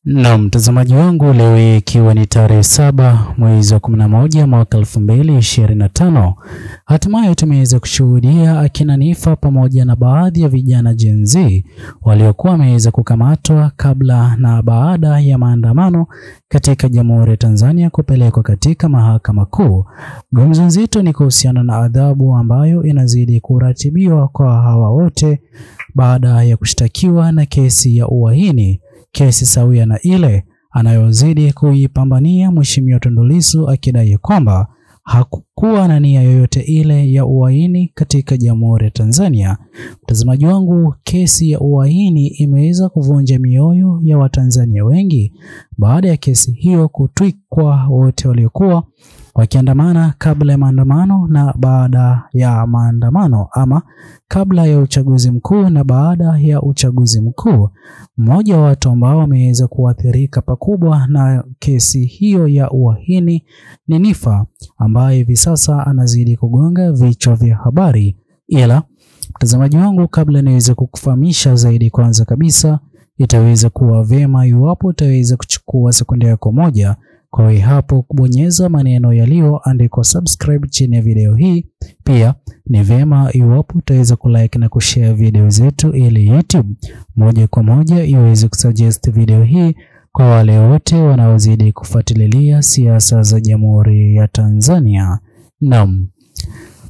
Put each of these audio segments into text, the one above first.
Na mtazamaji wangu, leo ikiwa ni tarehe 7 mwezi wa 11 mwaka 2025, hatimaye tumeweza kushuhudia akina Niffer pamoja na baadhi ya vijana Gen Z waliokuwa wameweza kukamatwa kabla na baada ya maandamano katika Jamhuri ya Tanzania kupelekwa katika Mahakama Kuu. Gumzo nzito ni kuhusiana na adhabu ambayo inazidi kuratibiwa kwa hawa wote baada ya kushtakiwa na kesi ya uhaini, kesi sawia na ile anayozidi kuipambania Mheshimiwa Tundu Lissu, akidai kwamba hakukuwa na nia yoyote ile ya uhaini katika Jamhuri ya Tanzania. Mtazamaji wangu, kesi ya uhaini imeweza kuvunja mioyo ya Watanzania wengi baada ya kesi hiyo kutwikwa wote waliokuwa wakiandamana kabla ya maandamano na baada ya maandamano, ama kabla ya uchaguzi mkuu na baada ya uchaguzi mkuu. Mmoja wa watu ambao wameweza kuathirika pakubwa na kesi hiyo ya uhaini ni Niffer, ambaye hivi sasa anazidi kugonga vichwa vya habari. Ila mtazamaji wangu, kabla niweze kukufahamisha zaidi, kwanza kabisa itaweza kuwa vema iwapo utaweza kuchukua sekunde yako moja kwa hapo kubonyeza maneno yaliyoandikwa subscribe chini ya video hii. Pia ni vema iwapo utaweza kulike na kushare video zetu ili YouTube moja kwa moja iweze kusuggest video hii kwa wale wote wanaozidi kufuatilia siasa za Jamhuri ya Tanzania. Naam,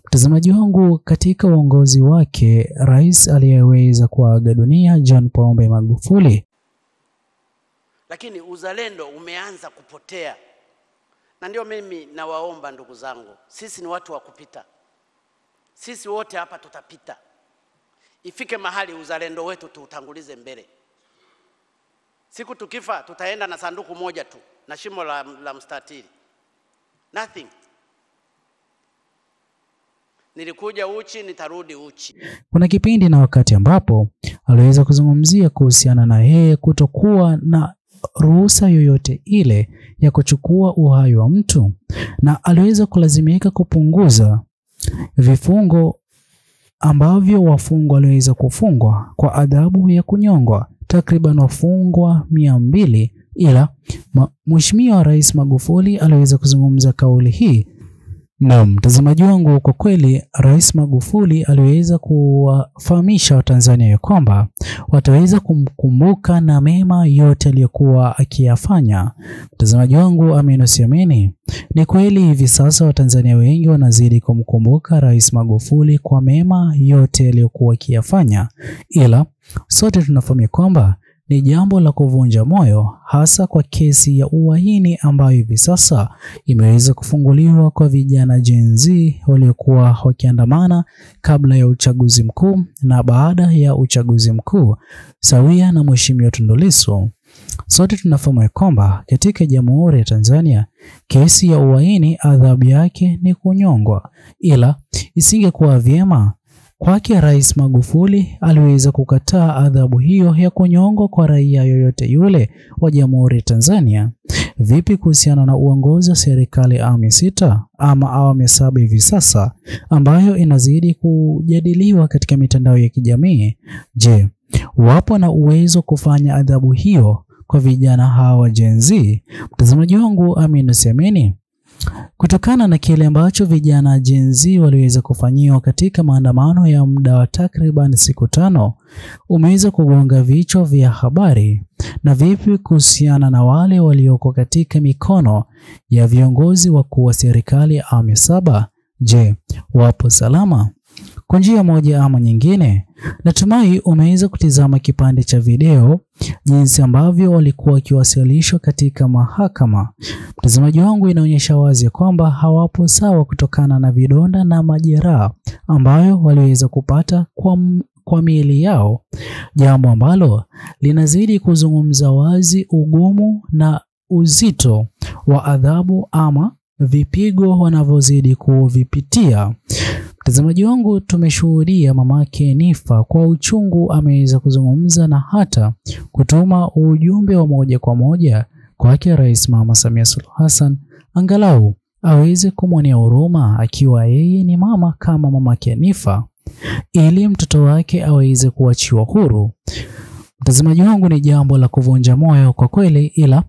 mtazamaji wangu, katika uongozi wake rais aliyeweza kuaga dunia John Pombe Magufuli, lakini uzalendo umeanza kupotea. Na ndio mimi nawaomba ndugu zangu, sisi ni watu wa kupita. Sisi wote hapa tutapita. Ifike mahali uzalendo wetu tuutangulize mbele. Siku tukifa tutaenda na sanduku moja tu na shimo la mstatili. Nothing. Nilikuja uchi, nitarudi uchi. Kuna kipindi na wakati ambapo aliweza kuzungumzia kuhusiana na yeye kutokuwa na ruhusa yoyote ile ya kuchukua uhai wa mtu, na aliweza kulazimika kupunguza vifungo ambavyo wafungwa waliweza kufungwa kwa adhabu ya kunyongwa, takriban wafungwa 200. Ila Mheshimiwa Rais Magufuli aliweza kuzungumza kauli hii. Na mtazamaji wangu, kwa kweli Rais Magufuli aliweza kuwafahamisha Watanzania ya kwamba wataweza kumkumbuka na mema yote aliyokuwa akiyafanya. Mtazamaji wangu, amini usiamini, ni kweli hivi sasa Watanzania wengi wanazidi kumkumbuka Rais Magufuli kwa mema yote aliyokuwa akiyafanya, ila sote tunafahamu kwamba ni jambo la kuvunja moyo, hasa kwa kesi ya uhaini ambayo hivi sasa imeweza kufunguliwa kwa vijana Gen Z waliokuwa wakiandamana kabla ya uchaguzi mkuu na baada ya uchaguzi mkuu sawia na Mheshimiwa Tundu Lissu. Sote tunafahamu kwamba katika Jamhuri ya Tanzania kesi ya uhaini adhabu yake ni kunyongwa, ila isingekuwa vyema kwake Rais Magufuli aliweza kukataa adhabu hiyo ya kunyongwa kwa raia yoyote yule wa Jamhuri ya Tanzania. Vipi kuhusiana na uongozi wa serikali awamu 6 ama awamu 7 hivi sasa ambayo inazidi kujadiliwa katika mitandao ya kijamii? Je, wapo na uwezo kufanya adhabu hiyo kwa vijana hawa Gen Z? Mtazamaji wangu, amini usiamini, kutokana na kile ambacho vijana Gen Z waliweza kufanyiwa katika maandamano ya muda wa takriban siku 5, umeweza kugonga vichwa vya habari. Na vipi kuhusiana na wale walioko katika mikono ya viongozi wakuu wa serikali ya awamu 7? Je, wapo salama? Kwa njia moja ama nyingine, natumai umeweza kutizama kipande cha video jinsi ambavyo walikuwa wakiwasilishwa katika mahakama. Mtazamaji wangu, inaonyesha wazi kwamba hawapo sawa kutokana na vidonda na majeraha ambayo waliweza kupata kwa miili yao, jambo ambalo linazidi kuzungumza wazi ugumu na uzito wa adhabu ama vipigo wanavyozidi kuvipitia. Mtazamaji wangu, tumeshuhudia mamake Niffer kwa uchungu ameweza kuzungumza na hata kutuma ujumbe wa moja kwa moja kwake Rais Mama Samia Suluhu Hassan, angalau aweze kumwonea huruma akiwa yeye ni mama kama mamake Niffer, ili mtoto wake aweze kuachiwa huru. Mtazamaji wangu, ni jambo la kuvunja moyo kwa kweli, ila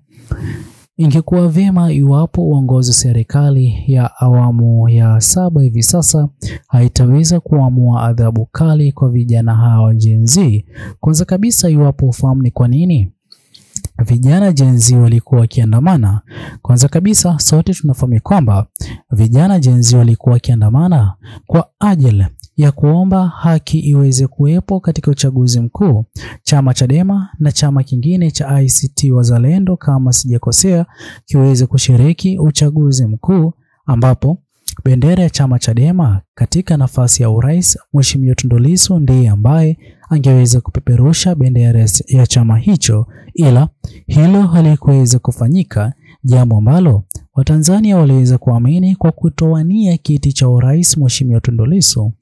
ingekuwa vyema iwapo uongozi wa serikali ya awamu ya 7 hivi sasa haitaweza kuamua adhabu kali kwa vijana hawa Gen Z. Kwanza kabisa, iwapo ufahamu ni kwa nini vijana Gen Z walikuwa wakiandamana. Kwanza kabisa, sote tunafahamu kwamba vijana Gen Z walikuwa wakiandamana kwa ajili ya kuomba haki iweze kuwepo katika uchaguzi mkuu. Chama Chadema na chama kingine cha ACT Wazalendo, kama sijakosea, kiweze kushiriki uchaguzi mkuu, ambapo bendera ya chama Chadema katika nafasi ya urais, Mheshimiwa Tundu Lissu ndiye ambaye angeweza kupeperusha bendera ya chama hicho, ila hilo halikuweza kufanyika, jambo ambalo Watanzania waliweza kuamini kwa kutowania kiti cha urais Mheshimiwa Tundu Lissu.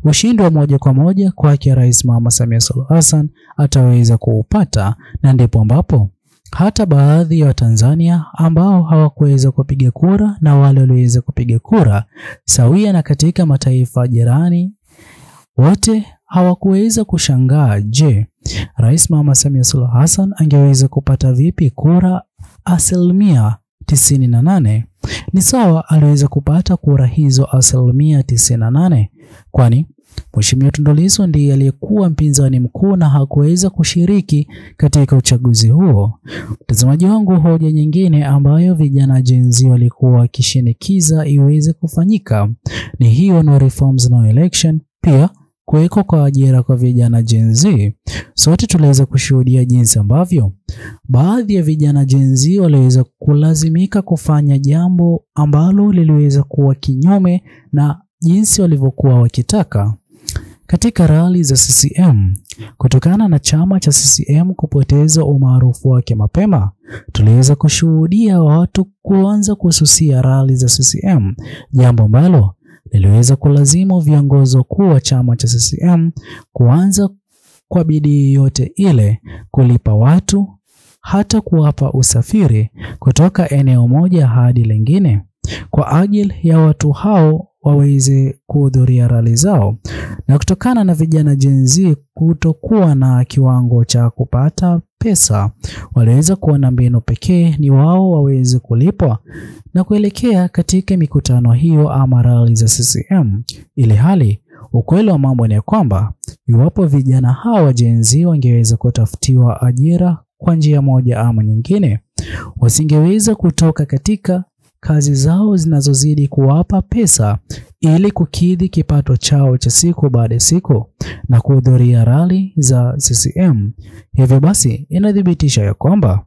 Ushindi wa moja kwa moja kwake Rais Mama Samia Suluhu Hassan ataweza kuupata, na ndipo ambapo hata baadhi ya Watanzania ambao hawakuweza kupiga kura na wale walioweza kupiga kura sawia na katika mataifa jirani, wote hawakuweza kushangaa, je, Rais Mama Samia Suluhu Hassan angeweza kupata vipi kura 98%? Ni sawa, aliweza kupata kura hizo 98%, kwani Mheshimiwa Tundu Lissu ndiye aliyekuwa mpinzani mkuu na hakuweza kushiriki katika uchaguzi huo. Mtazamaji wangu, hoja nyingine ambayo vijana Gen Z walikuwa wakishinikiza iweze kufanyika ni hiyo no reforms no election, pia kuweko kwa ajira kwa vijana Gen Z. Sote tuliweza kushuhudia jinsi ambavyo baadhi ya vijana Gen Z waliweza kulazimika kufanya jambo ambalo liliweza kuwa kinyume na jinsi walivyokuwa wakitaka katika rali za CCM. Kutokana na chama cha CCM kupoteza umaarufu wake mapema, tuliweza kushuhudia watu kuanza kususia rali za CCM, jambo ambalo liliweza kulazimu viongozi wakuu wa chama cha CCM kuanza kwa bidii yote ile kulipa watu, hata kuwapa usafiri kutoka eneo moja hadi lingine kwa ajili ya watu hao waweze kuhudhuria rali zao. Na kutokana na vijana Gen Z kutokuwa na kiwango cha kupata pesa, waliweza kuona mbinu pekee ni wao waweze kulipwa na kuelekea katika mikutano hiyo ama rali za CCM. Ili hali ukweli wa mambo ni kwamba iwapo vijana hawa Gen Z wangeweza kutafutiwa ajira kwa njia moja ama nyingine, wasingeweza kutoka katika kazi zao zinazozidi kuwapa pesa ili kukidhi kipato chao cha siku baada ya siku na kuhudhuria rali za CCM. Hivyo basi inadhibitisha ya kwamba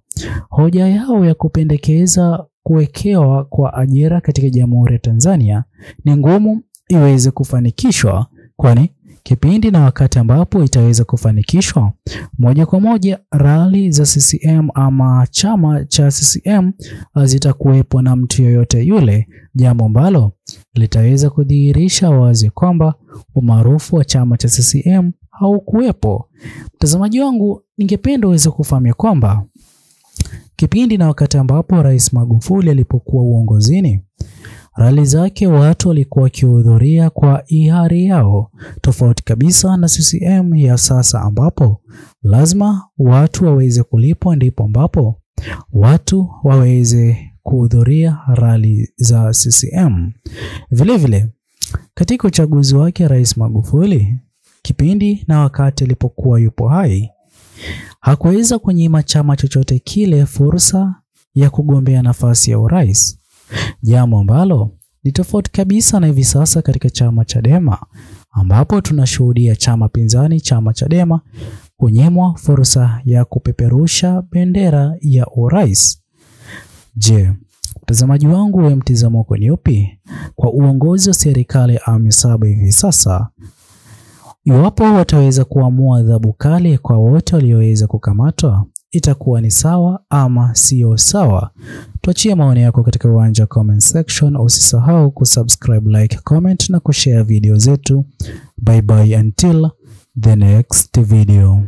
hoja yao ya kupendekeza kuwekewa kwa ajira katika Jamhuri ya Tanzania ni ngumu iweze kufanikishwa, kwani kipindi na wakati ambapo itaweza kufanikishwa, moja kwa moja rali za CCM ama chama cha CCM zitakuwepo na mtu yoyote yule, jambo ambalo litaweza kudhihirisha wazi kwamba umaarufu wa chama cha CCM haukuwepo. Mtazamaji wangu, ningependa uweze kufahamu kwamba kipindi na wakati ambapo Rais Magufuli alipokuwa uongozini, rali zake watu walikuwa wakihudhuria kwa hiari yao, tofauti kabisa na CCM ya sasa ambapo lazima watu waweze kulipwa ndipo ambapo watu waweze kuhudhuria rali za CCM. Vile vile katika uchaguzi wake Rais Magufuli, kipindi na wakati alipokuwa yupo hai, hakuweza kunyima chama chochote kile fursa ya kugombea nafasi ya urais, jambo ambalo ni tofauti kabisa na hivi sasa katika chama Chadema, ambapo tunashuhudia chama pinzani chama Chadema kunyimwa fursa ya kupeperusha bendera ya urais. Je, mtazamaji wangu, wewe mtazamo wako ni upi kwa uongozi wa serikali ya awamu 7 hivi sasa? Iwapo wataweza kuamua adhabu kali kwa wote walioweza kukamatwa, itakuwa ni sawa ama sio sawa? Tuachie maoni yako katika uwanja wa comment section. Usisahau kusubscribe, like, comment na kushare video zetu. Bye bye until the next video.